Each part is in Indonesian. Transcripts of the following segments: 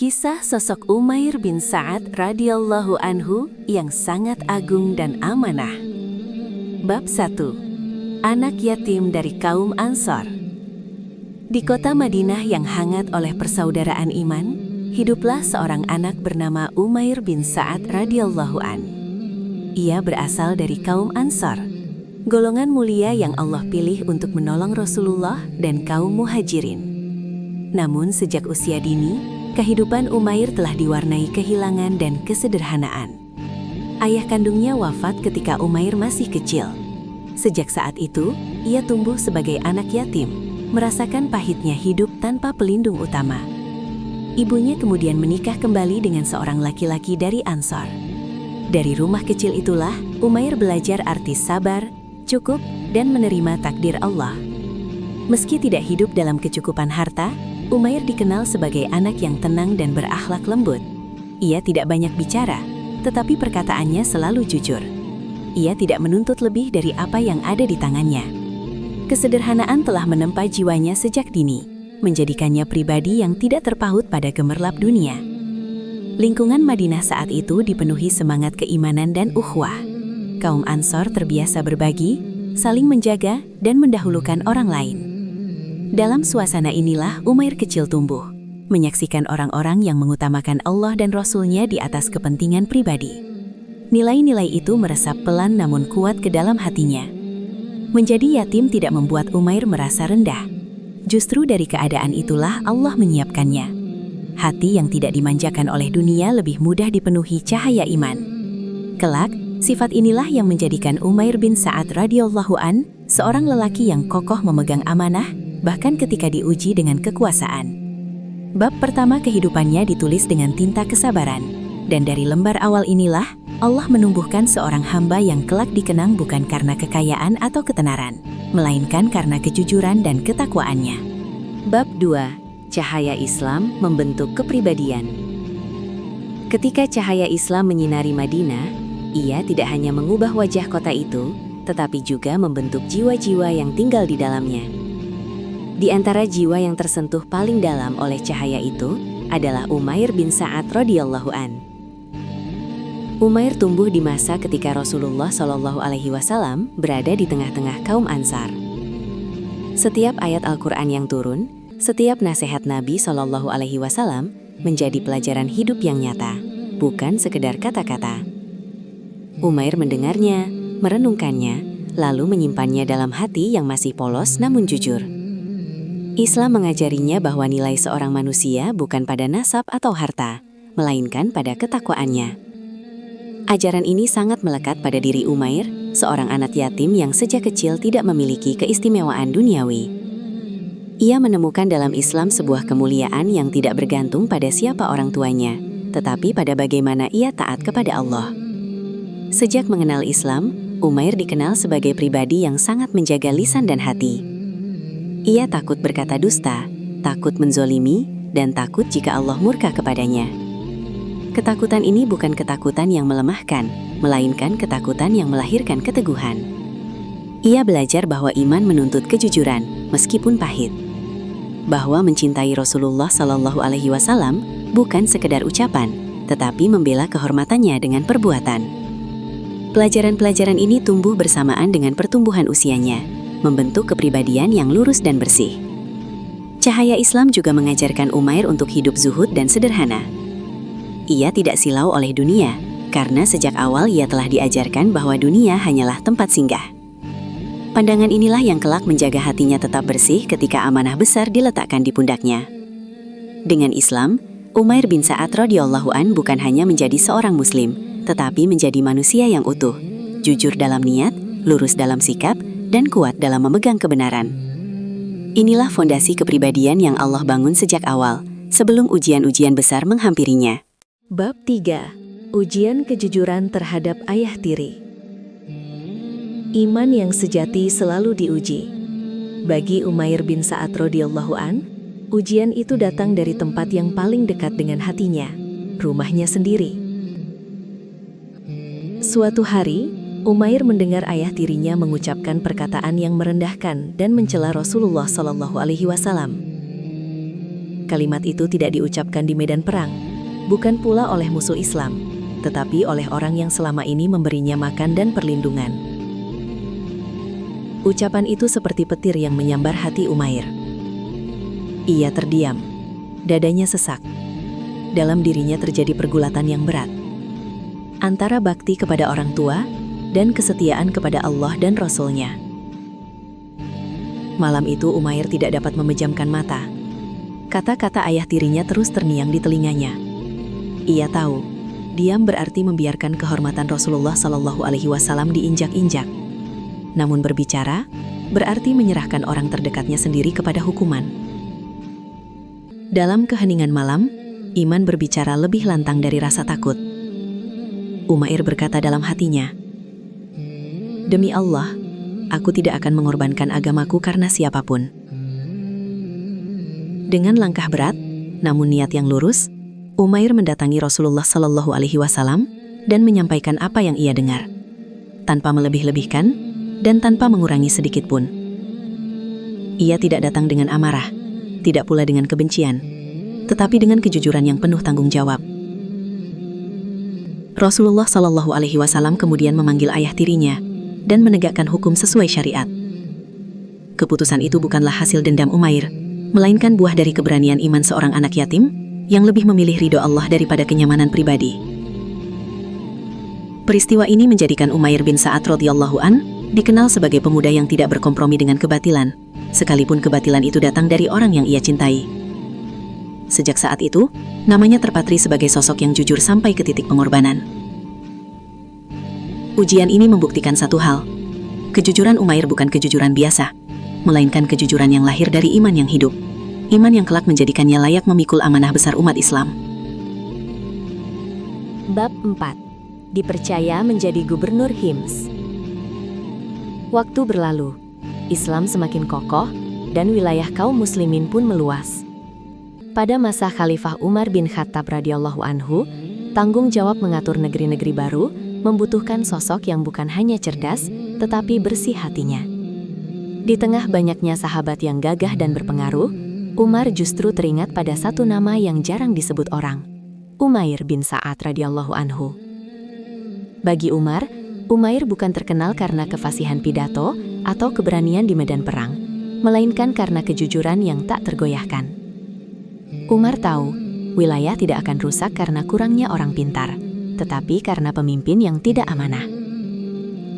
Kisah sosok Umair bin Sa'ad radhiyallahu anhu yang sangat agung dan amanah. Bab 1. Anak yatim dari kaum Ansor. Di kota Madinah yang hangat oleh persaudaraan iman, hiduplah seorang anak bernama Umair bin Sa'ad radhiyallahu an. Ia berasal dari kaum Ansor, golongan mulia yang Allah pilih untuk menolong Rasulullah dan kaum muhajirin. Namun sejak usia dini, kehidupan Umair telah diwarnai kehilangan dan kesederhanaan. Ayah kandungnya wafat ketika Umair masih kecil. Sejak saat itu, ia tumbuh sebagai anak yatim, merasakan pahitnya hidup tanpa pelindung utama. Ibunya kemudian menikah kembali dengan seorang laki-laki dari Ansor. Dari rumah kecil itulah, Umair belajar arti sabar, cukup, dan menerima takdir Allah. Meski tidak hidup dalam kecukupan harta, Umair dikenal sebagai anak yang tenang dan berakhlak lembut. Ia tidak banyak bicara, tetapi perkataannya selalu jujur. Ia tidak menuntut lebih dari apa yang ada di tangannya. Kesederhanaan telah menempa jiwanya sejak dini, menjadikannya pribadi yang tidak terpaut pada gemerlap dunia. Lingkungan Madinah saat itu dipenuhi semangat keimanan dan ukhuwah. Kaum Ansor terbiasa berbagi, saling menjaga, dan mendahulukan orang lain. Dalam suasana inilah Umair kecil tumbuh, menyaksikan orang-orang yang mengutamakan Allah dan Rasul-Nya di atas kepentingan pribadi. Nilai-nilai itu meresap pelan namun kuat ke dalam hatinya. Menjadi yatim tidak membuat Umair merasa rendah. Justru dari keadaan itulah Allah menyiapkannya. Hati yang tidak dimanjakan oleh dunia lebih mudah dipenuhi cahaya iman. Kelak, sifat inilah yang menjadikan Umair bin Sa'ad radhiyallahu an seorang lelaki yang kokoh memegang amanah, bahkan ketika diuji dengan kekuasaan. Bab pertama kehidupannya ditulis dengan tinta kesabaran, dan dari lembar awal inilah Allah menumbuhkan seorang hamba yang kelak dikenang bukan karena kekayaan atau ketenaran, melainkan karena kejujuran dan ketakwaannya. Bab 2. Cahaya Islam membentuk kepribadian. Ketika cahaya Islam menyinari Madinah, ia tidak hanya mengubah wajah kota itu, tetapi juga membentuk jiwa-jiwa yang tinggal di dalamnya. Di antara jiwa yang tersentuh paling dalam oleh cahaya itu adalah Umair bin Sa'ad radhiyallahu an. Umair tumbuh di masa ketika Rasulullah SAW berada di tengah-tengah kaum Ansar. Setiap ayat Al-Quran yang turun, setiap nasihat Nabi SAW menjadi pelajaran hidup yang nyata, bukan sekedar kata-kata. Umair mendengarnya, merenungkannya, lalu menyimpannya dalam hati yang masih polos namun jujur. Islam mengajarinya bahwa nilai seorang manusia bukan pada nasab atau harta, melainkan pada ketakwaannya. Ajaran ini sangat melekat pada diri Umair, seorang anak yatim yang sejak kecil tidak memiliki keistimewaan duniawi. Ia menemukan dalam Islam sebuah kemuliaan yang tidak bergantung pada siapa orang tuanya, tetapi pada bagaimana ia taat kepada Allah. Sejak mengenal Islam, Umair dikenal sebagai pribadi yang sangat menjaga lisan dan hati. Ia takut berkata dusta, takut menzolimi, dan takut jika Allah murka kepadanya. Ketakutan ini bukan ketakutan yang melemahkan, melainkan ketakutan yang melahirkan keteguhan. Ia belajar bahwa iman menuntut kejujuran, meskipun pahit. Bahwa mencintai Rasulullah SAW bukan sekedar ucapan, tetapi membela kehormatannya dengan perbuatan. Pelajaran-pelajaran ini tumbuh bersamaan dengan pertumbuhan usianya, membentuk kepribadian yang lurus dan bersih. Cahaya Islam juga mengajarkan Umair untuk hidup zuhud dan sederhana. Ia tidak silau oleh dunia, karena sejak awal ia telah diajarkan bahwa dunia hanyalah tempat singgah. Pandangan inilah yang kelak menjaga hatinya tetap bersih ketika amanah besar diletakkan di pundaknya. Dengan Islam, Umair bin Sa'ad radhiyallahu an bukan hanya menjadi seorang muslim, tetapi menjadi manusia yang utuh, jujur dalam niat, lurus dalam sikap, dan kuat dalam memegang kebenaran. Inilah fondasi kepribadian yang Allah bangun sejak awal, sebelum ujian-ujian besar menghampirinya. Bab 3. Ujian kejujuran terhadap ayah tiri. Iman yang sejati selalu diuji. Bagi Umair bin Sa'ad radhiyallahu an, ujian itu datang dari tempat yang paling dekat dengan hatinya, rumahnya sendiri. Suatu hari, Umair mendengar ayah tirinya mengucapkan perkataan yang merendahkan dan mencela Rasulullah SAW. Kalimat itu tidak diucapkan di medan perang, bukan pula oleh musuh Islam, tetapi oleh orang yang selama ini memberinya makan dan perlindungan. Ucapan itu seperti petir yang menyambar hati Umair. Ia terdiam, dadanya sesak. Dalam dirinya terjadi pergulatan yang berat antara bakti kepada orang tua dan kesetiaan kepada Allah dan Rasul-Nya. Malam itu Umair tidak dapat memejamkan mata. Kata-kata ayah tirinya terus terngiang di telinganya. Ia tahu, diam berarti membiarkan kehormatan Rasulullah SAW diinjak-injak. Namun berbicara, berarti menyerahkan orang terdekatnya sendiri kepada hukuman. Dalam keheningan malam, iman berbicara lebih lantang dari rasa takut. Umair berkata dalam hatinya, "Demi Allah, aku tidak akan mengorbankan agamaku karena siapapun." Dengan langkah berat, namun niat yang lurus, Umair mendatangi Rasulullah SAW dan menyampaikan apa yang ia dengar, tanpa melebih-lebihkan dan tanpa mengurangi sedikit pun. Ia tidak datang dengan amarah, tidak pula dengan kebencian, tetapi dengan kejujuran yang penuh tanggung jawab. Rasulullah SAW kemudian memanggil ayah tirinya dan menegakkan hukum sesuai syariat. Keputusan itu bukanlah hasil dendam Umair, melainkan buah dari keberanian iman seorang anak yatim yang lebih memilih ridho Allah daripada kenyamanan pribadi. Peristiwa ini menjadikan Umair bin Sa'ad radhiyallahu an dikenal sebagai pemuda yang tidak berkompromi dengan kebatilan, sekalipun kebatilan itu datang dari orang yang ia cintai. Sejak saat itu, namanya terpatri sebagai sosok yang jujur sampai ke titik pengorbanan. Ujian ini membuktikan satu hal. Kejujuran Umair bukan kejujuran biasa, melainkan kejujuran yang lahir dari iman yang hidup. Iman yang kelak menjadikannya layak memikul amanah besar umat Islam. Bab 4. Dipercaya menjadi gubernur Hims. Waktu berlalu, Islam semakin kokoh dan wilayah kaum muslimin pun meluas. Pada masa Khalifah Umar bin Khattab radhiyallahu anhu, tanggung jawab mengatur negeri-negeri baru membutuhkan sosok yang bukan hanya cerdas, tetapi bersih hatinya. Di tengah banyaknya sahabat yang gagah dan berpengaruh, Umar justru teringat pada satu nama yang jarang disebut orang, Umair bin Sa'ad radhiyallahu anhu. Bagi Umar, Umair bukan terkenal karena kefasihan pidato atau keberanian di medan perang, melainkan karena kejujuran yang tak tergoyahkan. Umar tahu, wilayah tidak akan rusak karena kurangnya orang pintar, tetapi karena pemimpin yang tidak amanah.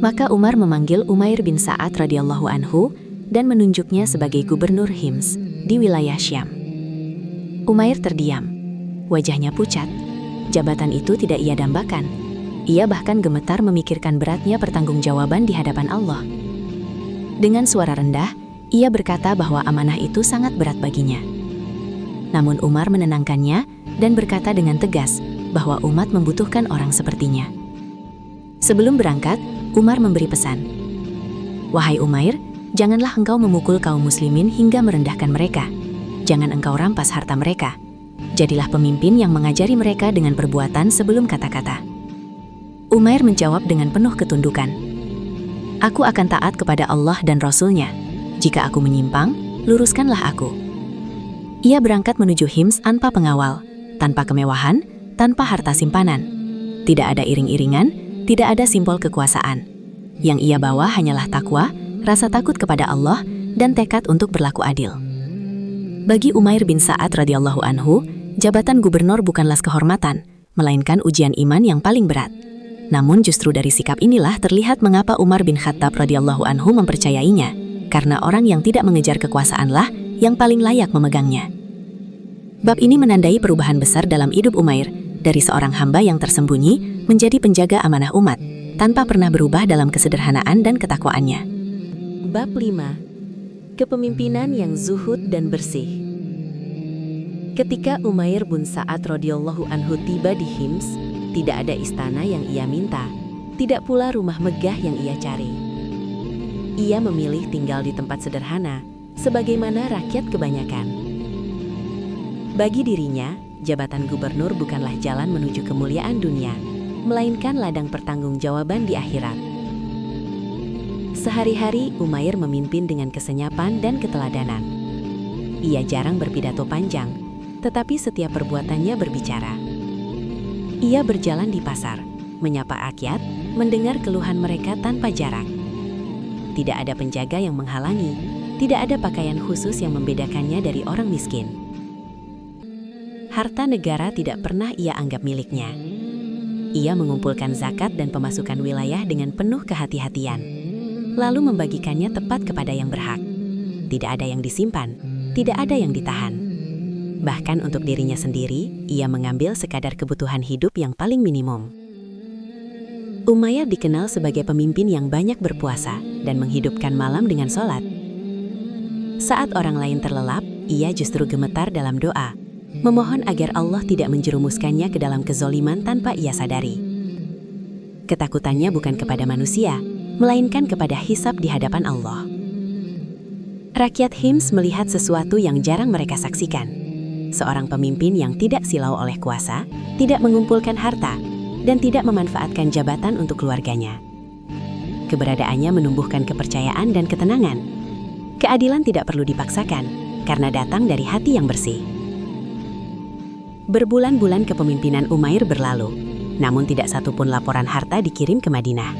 Maka Umar memanggil Umair bin Sa'ad radhiyallahu anhu dan menunjuknya sebagai gubernur Hims di wilayah Syam. Umair terdiam, wajahnya pucat. Jabatan itu tidak ia dambakan. Ia bahkan gemetar memikirkan beratnya pertanggungjawaban di hadapan Allah. Dengan suara rendah, ia berkata bahwa amanah itu sangat berat baginya. Namun Umar menenangkannya dan berkata dengan tegas bahwa umat membutuhkan orang sepertinya. Sebelum berangkat, Umar memberi pesan, "Wahai Umair, janganlah engkau memukul kaum muslimin hingga merendahkan mereka. Jangan engkau rampas harta mereka. Jadilah pemimpin yang mengajari mereka dengan perbuatan sebelum kata-kata." Umair menjawab dengan penuh ketundukan, "Aku akan taat kepada Allah dan Rasul-Nya. Jika aku menyimpang, luruskanlah aku." Ia berangkat menuju Hims tanpa pengawal, tanpa kemewahan, tanpa harta simpanan. Tidak ada iring-iringan, tidak ada simbol kekuasaan. Yang ia bawa hanyalah takwa, rasa takut kepada Allah, dan tekad untuk berlaku adil. Bagi Umair bin Sa'ad radhiyallahu anhu, jabatan gubernur bukanlah kehormatan, melainkan ujian iman yang paling berat. Namun justru dari sikap inilah terlihat mengapa Umar bin Khattab radhiyallahu anhu mempercayainya, karena orang yang tidak mengejar kekuasaanlah yang paling layak memegangnya. Bab ini menandai perubahan besar dalam hidup Umair, dari seorang hamba yang tersembunyi menjadi penjaga amanah umat, tanpa pernah berubah dalam kesederhanaan dan ketakwaannya. Bab 5. Kepemimpinan yang zuhud dan bersih. Ketika Umair bin Sa'ad radhiyallahu anhu tiba di Hims, tidak ada istana yang ia minta, tidak pula rumah megah yang ia cari. Ia memilih tinggal di tempat sederhana, sebagaimana rakyat kebanyakan. Bagi dirinya, jabatan gubernur bukanlah jalan menuju kemuliaan dunia, melainkan ladang pertanggungjawaban di akhirat. Sehari-hari Umair memimpin dengan kesenyapan dan keteladanan. Ia jarang berpidato panjang, tetapi setiap perbuatannya berbicara. Ia berjalan di pasar, menyapa rakyat, mendengar keluhan mereka tanpa jarak. Tidak ada penjaga yang menghalangi, tidak ada pakaian khusus yang membedakannya dari orang miskin. Harta negara tidak pernah ia anggap miliknya. Ia mengumpulkan zakat dan pemasukan wilayah dengan penuh kehati-hatian, lalu membagikannya tepat kepada yang berhak. Tidak ada yang disimpan, tidak ada yang ditahan. Bahkan untuk dirinya sendiri, ia mengambil sekadar kebutuhan hidup yang paling minimum. Umayyah dikenal sebagai pemimpin yang banyak berpuasa dan menghidupkan malam dengan sholat. Saat orang lain terlelap, ia justru gemetar dalam doa, memohon agar Allah tidak menjerumuskannya ke dalam kezoliman tanpa ia sadari. Ketakutannya bukan kepada manusia, melainkan kepada hisab di hadapan Allah. Rakyat Hims melihat sesuatu yang jarang mereka saksikan. Seorang pemimpin yang tidak silau oleh kuasa, tidak mengumpulkan harta, dan tidak memanfaatkan jabatan untuk keluarganya. Keberadaannya menumbuhkan kepercayaan dan ketenangan. Keadilan tidak perlu dipaksakan, karena datang dari hati yang bersih. Berbulan-bulan kepemimpinan Umair berlalu, namun tidak satupun laporan harta dikirim ke Madinah.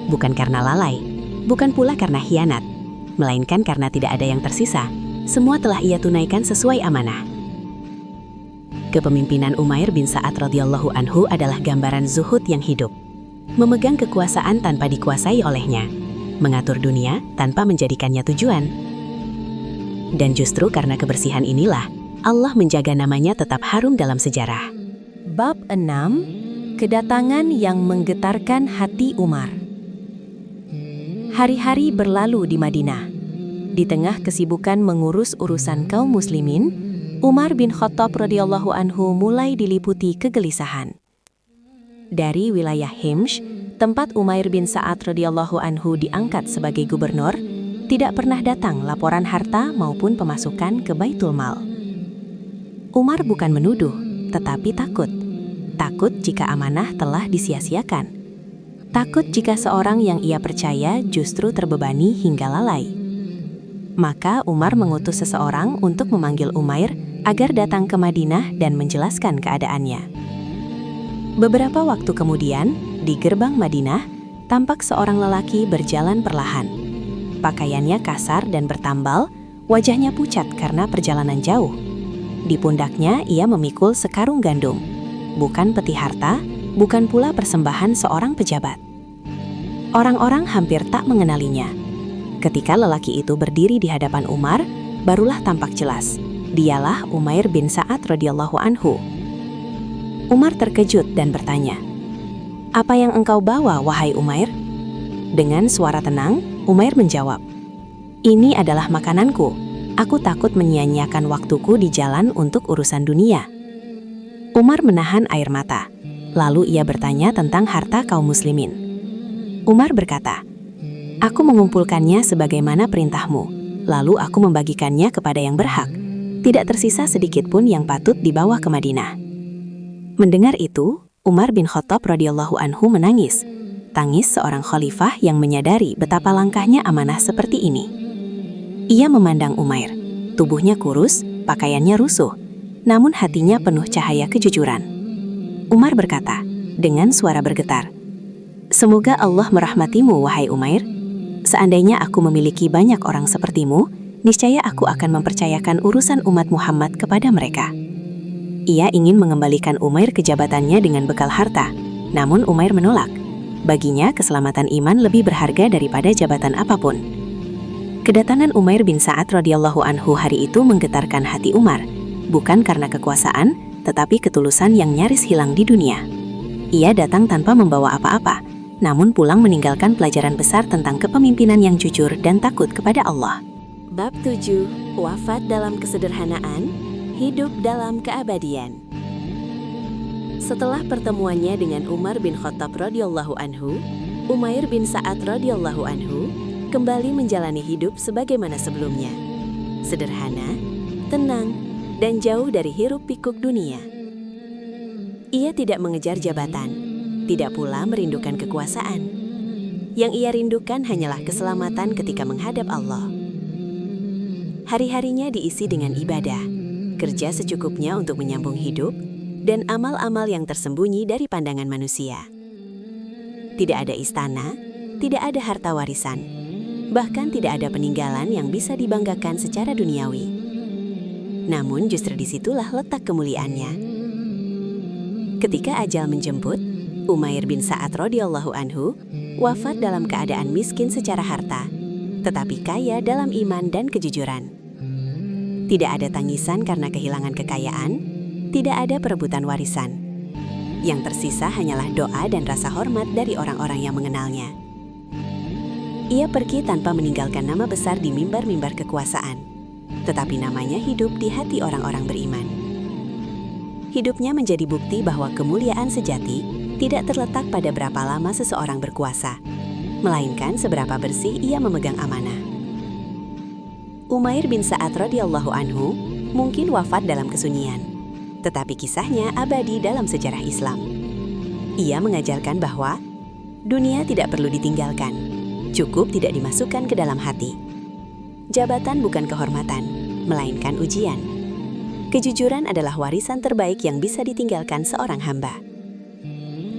Bukan karena lalai, bukan pula karena khianat, melainkan karena tidak ada yang tersisa. Semua telah ia tunaikan sesuai amanah. Kepemimpinan Umair bin Sa'ad radhiyallahu anhu adalah gambaran zuhud yang hidup. Memegang kekuasaan tanpa dikuasai olehnya, mengatur dunia tanpa menjadikannya tujuan. Dan justru karena kebersihan inilah, Allah menjaga namanya tetap harum dalam sejarah. Bab 6. Kedatangan yang menggetarkan hati Umar. Hari-hari berlalu di Madinah. Di tengah kesibukan mengurus urusan kaum muslimin, Umar bin Khattab radhiyallahu anhu mulai diliputi kegelisahan. Dari wilayah Himyr, tempat Umair bin Sa'ad radhiyallahu anhu diangkat sebagai gubernur, tidak pernah datang laporan harta maupun pemasukan ke Baitul Mal. Umar bukan menuduh, tetapi takut. Takut jika amanah telah disia-siakan. Takut jika seorang yang ia percaya justru terbebani hingga lalai. Maka Umar mengutus seseorang untuk memanggil Umair agar datang ke Madinah dan menjelaskan keadaannya. Beberapa waktu kemudian, di gerbang Madinah, tampak seorang lelaki berjalan perlahan. Pakaiannya kasar dan bertambal, wajahnya pucat karena perjalanan jauh. Di pundaknya ia memikul sekarung gandum, bukan peti harta, bukan pula persembahan seorang pejabat. Orang-orang hampir tak mengenalinya. Ketika lelaki itu berdiri di hadapan Umar, barulah tampak jelas. Dialah Umair bin Sa'ad radhiyallahu anhu. Umar terkejut dan bertanya, "Apa yang engkau bawa, wahai Umair?" Dengan suara tenang, Umair menjawab, "Ini adalah makananku. Aku takut menyia-nyiakan waktuku di jalan untuk urusan dunia." Umar menahan air mata. Lalu ia bertanya tentang harta kaum muslimin. Umar berkata, "Aku mengumpulkannya sebagaimana perintahmu, lalu aku membagikannya kepada yang berhak. Tidak tersisa sedikit pun yang patut dibawa ke Madinah." Mendengar itu, Umar bin Khattab radhiyallahu anhu menangis. Tangis seorang khalifah yang menyadari betapa langkahnya amanah seperti ini. Ia memandang Umair. Tubuhnya kurus, pakaiannya rusuh, namun hatinya penuh cahaya kejujuran. Umar berkata dengan suara bergetar, "Semoga Allah merahmatimu, wahai Umair. Seandainya aku memiliki banyak orang sepertimu, niscaya aku akan mempercayakan urusan umat Muhammad kepada mereka." Ia ingin mengembalikan Umair ke jabatannya dengan bekal harta, namun Umair menolak. Baginya, keselamatan iman lebih berharga daripada jabatan apapun. Kedatangan Umair bin Sa'ad radhiyallahu anhu hari itu menggetarkan hati Umar, bukan karena kekuasaan, tetapi ketulusan yang nyaris hilang di dunia. Ia datang tanpa membawa apa-apa, namun pulang meninggalkan pelajaran besar tentang kepemimpinan yang jujur dan takut kepada Allah. Bab 7. Wafat dalam kesederhanaan, hidup dalam keabadian. Setelah pertemuannya dengan Umar bin Khattab radhiyallahu anhu, Umair bin Sa'ad radhiyallahu anhu kembali menjalani hidup sebagaimana sebelumnya. Sederhana, tenang, dan jauh dari hiruk-pikuk dunia. Ia tidak mengejar jabatan, tidak pula merindukan kekuasaan. Yang ia rindukan hanyalah keselamatan ketika menghadap Allah. Hari-harinya diisi dengan ibadah. kerja secukupnya untuk menyambung hidup, dan amal-amal yang tersembunyi dari pandangan manusia. Tidak ada istana, tidak ada harta warisan, bahkan tidak ada peninggalan yang bisa dibanggakan secara duniawi. Namun justru disitulah letak kemuliaannya. Ketika ajal menjemput, Umair bin Sa'ad radhiyallahu anhu wafat dalam keadaan miskin secara harta, tetapi kaya dalam iman dan kejujuran. Tidak ada tangisan karena kehilangan kekayaan, tidak ada perebutan warisan. Yang tersisa hanyalah doa dan rasa hormat dari orang-orang yang mengenalnya. Ia pergi tanpa meninggalkan nama besar di mimbar-mimbar kekuasaan, tetapi namanya hidup di hati orang-orang beriman. Hidupnya menjadi bukti bahwa kemuliaan sejati tidak terletak pada berapa lama seseorang berkuasa, melainkan seberapa bersih ia memegang amanah. Umair bin Sa'ad radhiyallahu anhu mungkin wafat dalam kesunyian, tetapi kisahnya abadi dalam sejarah Islam. Ia mengajarkan bahwa dunia tidak perlu ditinggalkan, cukup tidak dimasukkan ke dalam hati. Jabatan bukan kehormatan, melainkan ujian. Kejujuran adalah warisan terbaik yang bisa ditinggalkan seorang hamba.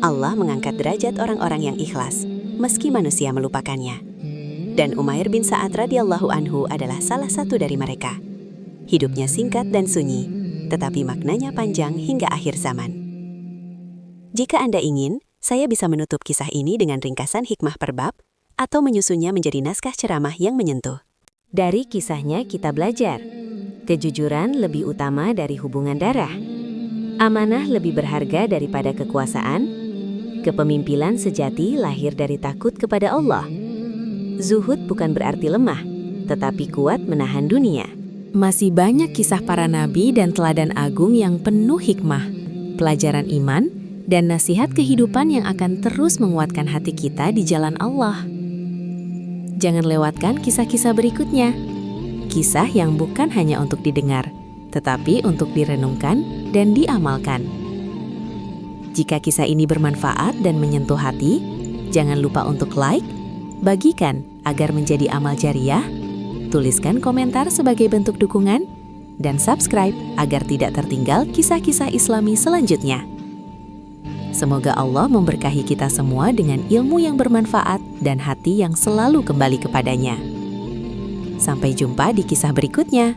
Allah mengangkat derajat orang-orang yang ikhlas, meski manusia melupakannya. Dan Umair bin Sa'ad radhiyallahu anhu adalah salah satu dari mereka. Hidupnya singkat dan sunyi, tetapi maknanya panjang hingga akhir zaman. Jika Anda ingin, saya bisa menutup kisah ini dengan ringkasan hikmah per bab, atau menyusunnya menjadi naskah ceramah yang menyentuh. Dari kisahnya kita belajar, kejujuran lebih utama dari hubungan darah. Amanah lebih berharga daripada kekuasaan. Kepemimpinan sejati lahir dari takut kepada Allah. Zuhud bukan berarti lemah, tetapi kuat menahan dunia. Masih banyak kisah para nabi dan teladan agung yang penuh hikmah, pelajaran iman, dan nasihat kehidupan yang akan terus menguatkan hati kita di jalan Allah. Jangan lewatkan kisah-kisah berikutnya. Kisah yang bukan hanya untuk didengar, tetapi untuk direnungkan dan diamalkan. Jika kisah ini bermanfaat dan menyentuh hati, jangan lupa untuk like, bagikan agar menjadi amal jariah, tuliskan komentar sebagai bentuk dukungan, dan subscribe agar tidak tertinggal kisah-kisah Islami selanjutnya. Semoga Allah memberkahi kita semua dengan ilmu yang bermanfaat dan hati yang selalu kembali kepadanya. Sampai jumpa di kisah berikutnya.